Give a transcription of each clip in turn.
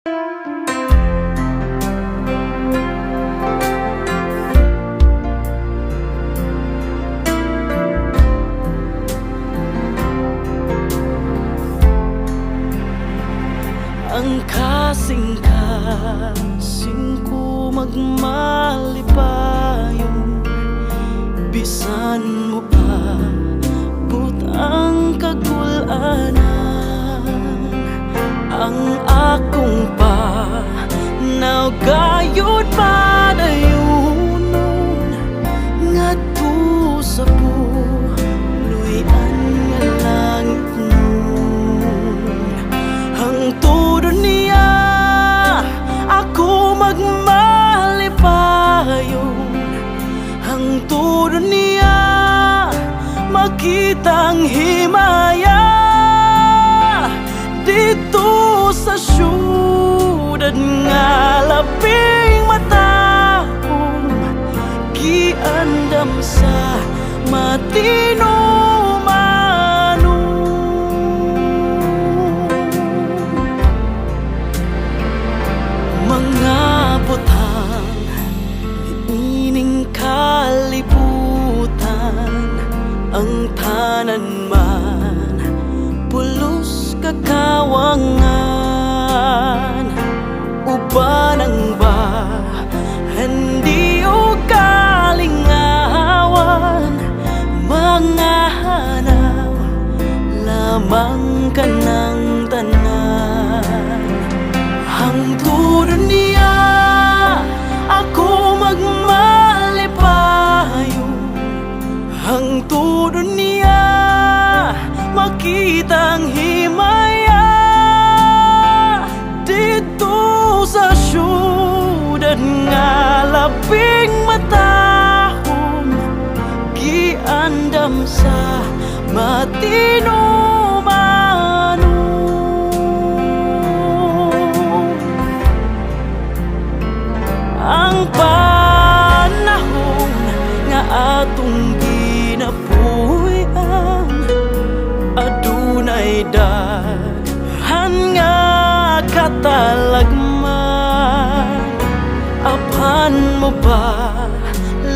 Ang kasing-kasing ko magmalipayong bisan mo abot ang kagulanan. Ang akong panawgayod padayunon ngadto sa puluyan nga langit nun. Hangtod niya ako magmalipayong, hangtod niya makitang himaya dito sa syudad nga labing matahong giandam sa matino. Mga butang ining kalibutan, ang tanan man pulos kakawangan. Uban ang hindi o kalingawan, mga hanaw lamang ka ng tanan. Hangtod niya ako magmalipayong, hangtod niya makitang himaya dito sa syudad nga labing matahong giandam sa matino. Ang panahon nga atong ginapuy-an adunay daghan nga katalagman. Apan mo ba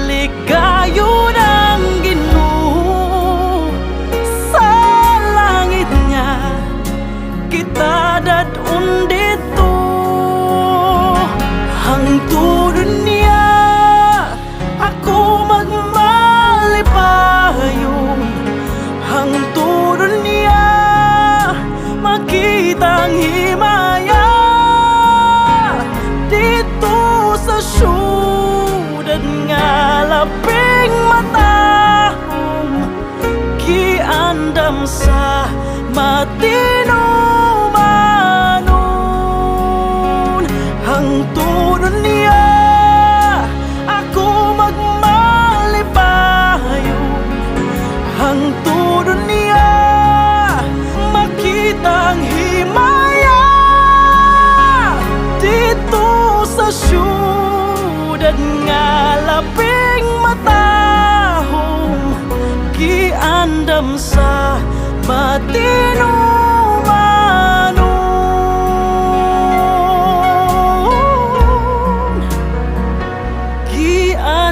ligayon ang Ginoo sa langit nga kita dadun dito. Hangtod niya ako magmalipayong, hangtod niya makitang himaya dito sa syudad nga labing matahong giandam sa matino. Hangtod niya ako magmalipayong, hangtod niya makitang himaya dito sa syudad nga labing matahong giandam sa matino.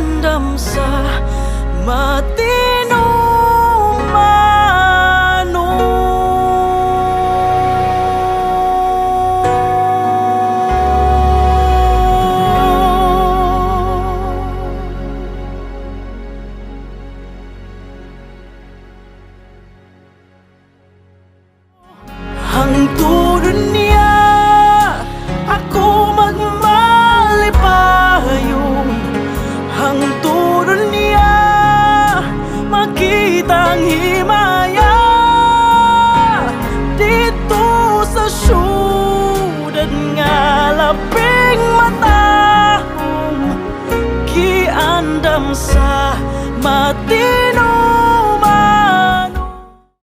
Andam sa matino mano. Hangtod niya ako magmalipayong, hangtod niya makitang himaya dito sa syudad nga labing matahong giandam sa matino.